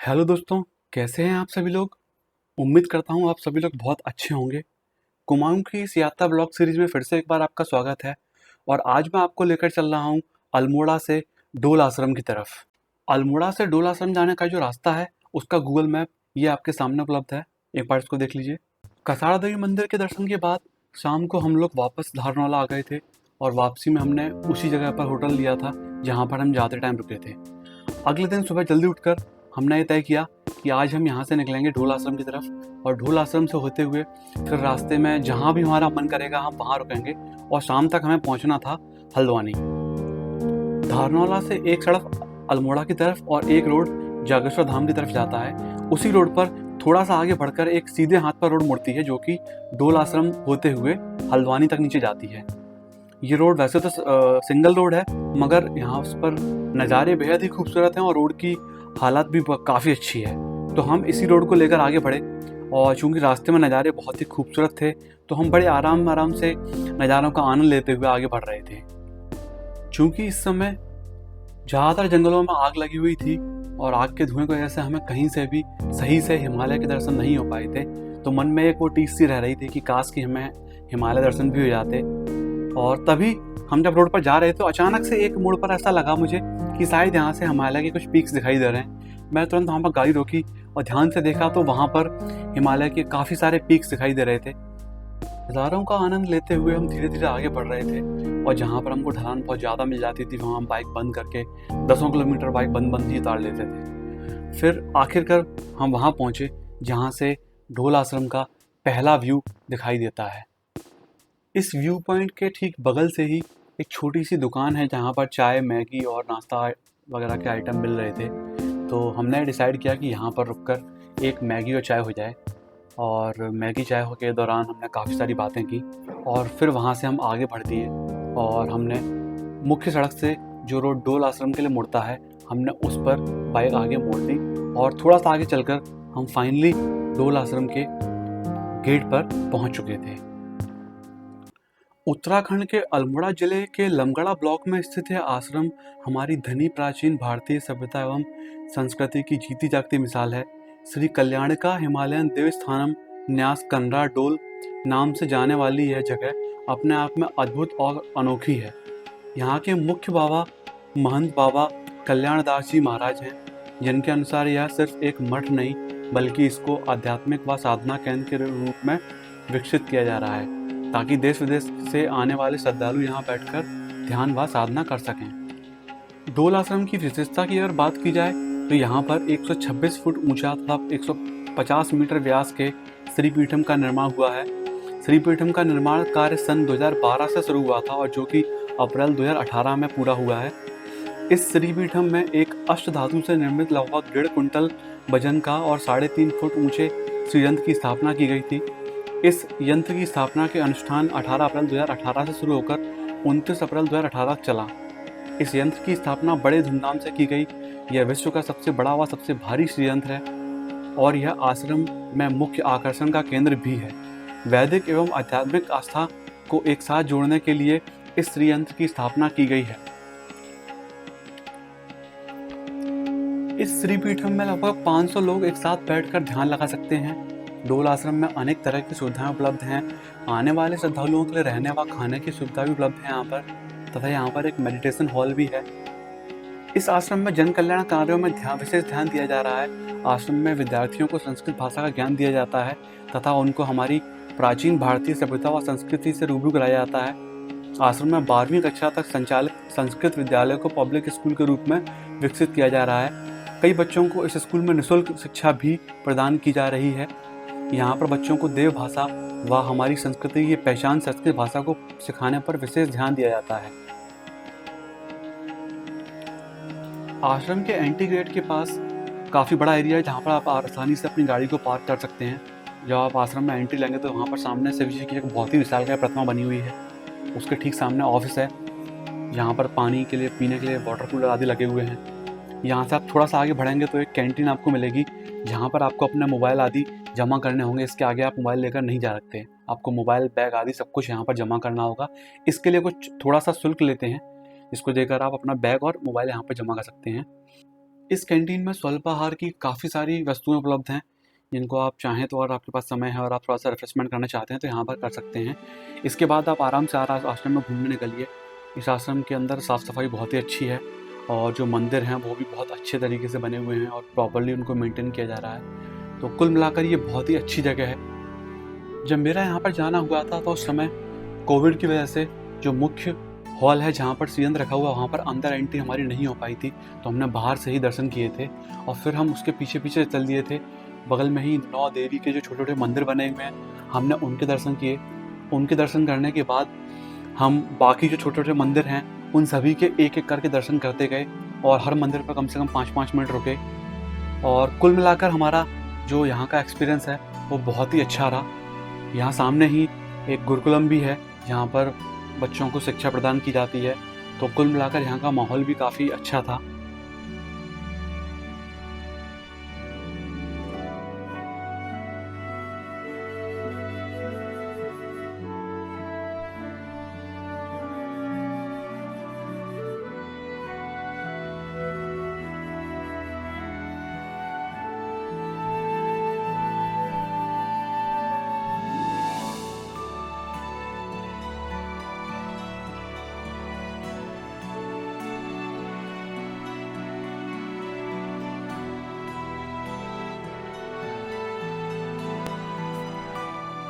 Hello दोस्तों, कैसे हैं आप सभी लोग। उम्मीद करता हूँ आप सभी लोग बहुत अच्छे होंगे। कुमाऊं की इस यात्रा ब्लॉग सीरीज में फिर से एक बार आपका स्वागत है। और आज मैं आपको लेकर चल रहा हूँ अल्मोड़ा से डोल आश्रम की तरफ। अल्मोड़ा से डोल आश्रम जाने का जो रास्ता है उसका गूगल मैप ये आपके सामने उपलब्ध है। एक बार इसको देख लीजिए। कसाड़ा देवी मंदिर के दर्शन के बाद शाम को हम लोग वापस धारनौला आ गए थे और वापसी में हमने उसी जगह पर होटल लिया था जहाँ पर हम जाते टाइम रुके थे। अगले दिन सुबह जल्दी उठकर हमने ये तय किया कि आज हम यहाँ से निकलेंगे ढोल आश्रम की तरफ और ढोल आश्रम से होते हुए फिर रास्ते में जहाँ भी हमारा मन करेगा हम वहाँ रुकेंगे और शाम तक हमें पहुँचना था हल्द्वानी। धारनौला से एक सड़क अल्मोड़ा की तरफ और एक रोड जागेश्वर धाम की तरफ जाता है। उसी रोड पर थोड़ा सा आगे बढ़कर एक सीधे हाथ पर रोड मुड़ती है जो कि डोल आश्रम होते हुए हल्द्वानी तक नीचे जाती है। ये रोड वैसे तो सिंगल रोड है मगर यहाँ उस पर नज़ारे बेहद ही खूबसूरत हैं और रोड की हालत भी काफ़ी अच्छी है। तो हम इसी रोड को लेकर आगे बढ़े और चूंकि रास्ते में नज़ारे बहुत ही खूबसूरत थे तो हम बड़े आराम से नज़ारों का आनंद लेते हुए आगे बढ़ रहे थे। चूंकि इस समय ज़्यादातर जंगलों में आग लगी हुई थी और आग के धुएं की वजह से हमें कहीं से भी सही से हिमालय के दर्शन नहीं हो पाए थे। तो मन में एक वो टीस सी रह रही थी कि काश कि हमें हिमालय दर्शन भी हो जाते। और तभी हम जब रोड पर जा रहे थे तो अचानक से एक मोड़ पर ऐसा लगा मुझे कि शायद यहाँ से हिमालय के कुछ पीक्स दिखाई दे रहे हैं। मैं तुरंत वहाँ पर गाड़ी रोकी और ध्यान से देखा तो वहाँ पर हिमालय के काफ़ी सारे पीक्स दिखाई दे रहे थे। नज़ारों का आनंद लेते हुए हम धीरे धीरे आगे बढ़ रहे थे और जहाँ पर हमको ढलान बहुत ज़्यादा मिल जाती थी वहाँ हम बाइक बंद करके 10 किलोमीटर बाइक बंद ही उतार लेते थे। फिर आखिरकार हम वहाँ पहुँचे जहाँ से ढोल आश्रम का पहला व्यू दिखाई देता है। इस व्यू पॉइंट के ठीक बगल से ही एक छोटी सी दुकान है जहाँ पर चाय मैगी और नाश्ता वगैरह के आइटम मिल रहे थे। तो हमने डिसाइड किया कि यहाँ पर रुककर एक मैगी और चाय हो जाए। और मैगी चाय के दौरान हमने काफ़ी सारी बातें की और फिर वहाँ से हम आगे बढ़ दिए और हमने मुख्य सड़क से जो रोड डोल आश्रम के लिए मुड़ता है हमने उस पर बाइक आगे मोड़ दी और थोड़ा सा आगे चलकर हम फाइनली डोल आश्रम के गेट पर पहुँच चुके थे। उत्तराखंड के अल्मोड़ा जिले के लमगड़ा ब्लॉक में स्थित यह आश्रम हमारी धनी प्राचीन भारतीय सभ्यता एवं संस्कृति की जीती जागती मिसाल है। श्री कल्याणिका हिमालयन देवस्थानम न्यास कनरा डोल नाम से जाने वाली यह जगह अपने आप में अद्भुत और अनोखी है। यहाँ के मुख्य बाबा महंत बाबा कल्याणदास जी महाराज हैं, जिनके अनुसार यह सिर्फ एक मठ नहीं बल्कि इसको आध्यात्मिक व साधना केंद्र के रूप में विकसित किया जा रहा है ताकि देश विदेश से आने वाले श्रद्धालु यहाँ बैठकर ध्यान व साधना कर सकें। डोल आश्रम की विशेषता की अगर बात की जाए तो यहाँ पर 126 फुट ऊंचा तथा 150 मीटर व्यास के श्री पीठम का निर्माण हुआ है। श्री पीठम का निर्माण कार्य सन 2012 से शुरू हुआ था और जो कि अप्रैल 2018 में पूरा हुआ है। इस श्री पीठम में एक अष्ट धातु से निर्मित लगभग 1.5 कुंटल वजन का और 3.5 फुट ऊंचे श्रीयंत्र की स्थापना की गई थी। इस यंत्र की स्थापना के अनुष्ठान 18 अप्रैल 2018 से शुरू होकर 29 अप्रैल 2018 तक चला। इस यंत्र की स्थापना बड़े धूमधाम से की गई। यह विश्व का सबसे बड़ा व सबसे भारी श्रीयंत्र है और यह आश्रम में मुख्य आकर्षण का केंद्र भी है। वैदिक एवं आध्यात्मिक आस्था को एक साथ जोड़ने के लिए इस श्रीयंत्र की स्थापना की गई है। इस श्री पीठम में लगभग 500 लोग एक साथ बैठकर ध्यान लगा सकते हैं। डोल आश्रम में अनेक तरह की सुविधाएं उपलब्ध हैं। आने वाले श्रद्धालुओं के लिए रहने व खाने की सुविधा भी उपलब्ध है यहाँ पर, तथा यहाँ पर एक मेडिटेशन हॉल भी है। इस आश्रम में जन कल्याण कार्यों में विशेष ध्यान दिया जा रहा है। आश्रम में विद्यार्थियों को संस्कृत भाषा का ज्ञान दिया जाता है तथा उनको हमारी प्राचीन भारतीय सभ्यता व संस्कृति से रूबरू कराया जाता है। आश्रम में 12वीं कक्षा तक संचालित संस्कृत विद्यालय को पब्लिक स्कूल के रूप में विकसित किया जा रहा है। कई बच्चों को इस स्कूल में निःशुल्क शिक्षा भी प्रदान की जा रही है। यहाँ पर बच्चों को देव भाषा व हमारी संस्कृति की पहचान संस्कृत भाषा को सिखाने पर विशेष ध्यान दिया जाता है। आश्रम के एंट्री गेट के पास काफ़ी बड़ा एरिया है जहाँ पर आप आसानी से अपनी गाड़ी को पार्क कर सकते हैं। जब आप आश्रम में एंट्री लेंगे तो वहाँ पर सामने शिव जी की एक बहुत ही विशालकाय प्रतिमा बनी हुई है। उसके ठीक सामने ऑफिस है। यहाँ पर पानी के लिए पीने के लिए वाटर कूलर आदि लगे हुए हैं। यहाँ से आप थोड़ा सा आगे बढ़ेंगे तो एक कैंटीन आपको मिलेगी जहाँ पर आपको अपने मोबाइल आदि जमा करने होंगे। इसके आगे आप मोबाइल लेकर नहीं जा सकते। आपको मोबाइल बैग आदि सब कुछ यहाँ पर जमा करना होगा। इसके लिए कुछ थोड़ा सा शुल्क लेते हैं, इसको देकर आप अपना बैग और मोबाइल यहाँ पर जमा कर सकते हैं। इस कैंटीन में स्वल्पाहार की काफ़ी सारी वस्तुएं उपलब्ध हैं, जिनको आप चाहें तो, और आपके पास समय है और आप थोड़ा सा रिफ्रेशमेंट करना चाहते हैं तो यहाँ पर कर सकते हैं। इसके बाद आप आराम से आश्रम में घूमने निकलिए। इस आश्रम के अंदर साफ़ सफाई बहुत ही अच्छी है और जो मंदिर हैं वो भी बहुत अच्छे तरीके से बने हुए हैं और प्रॉपरली उनको मेंटेन किया जा रहा है। तो कुल मिलाकर ये बहुत ही अच्छी जगह है। जब मेरा यहाँ पर जाना हुआ था तो उस समय कोविड की वजह से जो मुख्य हॉल है जहाँ पर श्रीयंत्र रखा हुआ, वहाँ पर अंदर एंट्री हमारी नहीं हो पाई थी, तो हमने बाहर से ही दर्शन किए थे और फिर हम उसके पीछे पीछे चल दिए थे। बगल में ही 9 देवी के जो छोटे छोटे मंदिर बने हुए हैं, हमने उनके दर्शन किए। उनके दर्शन करने के बाद हम बाकी जो छोटे छोटे मंदिर हैं उन सभी के एक एक करके दर्शन करते गए और हर मंदिर पर कम से कम 5-5 मिनट रुके। और कुल मिलाकर हमारा जो यहाँ का एक्सपीरियंस है वो बहुत ही अच्छा रहा। यहाँ सामने ही एक गुरुकुलम भी है जहाँ पर बच्चों को शिक्षा प्रदान की जाती है। तो कुल मिलाकर यहाँ का माहौल भी काफ़ी अच्छा था।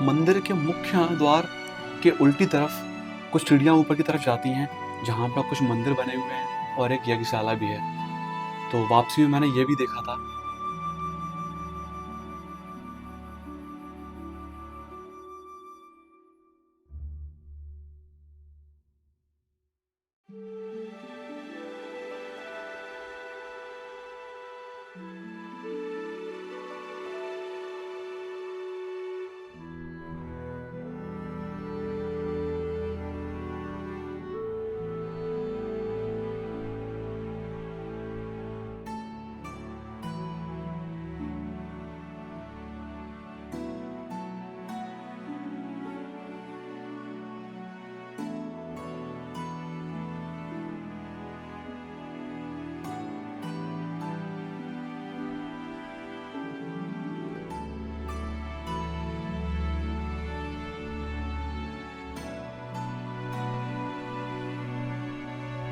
मंदिर के मुख्य द्वार के उल्टी तरफ कुछ सीढ़ियाँ ऊपर की तरफ जाती हैं, जहाँ पर कुछ मंदिर बने हुए हैं और एक यज्ञशाला भी है। तो वापसी में मैंने ये भी देखा था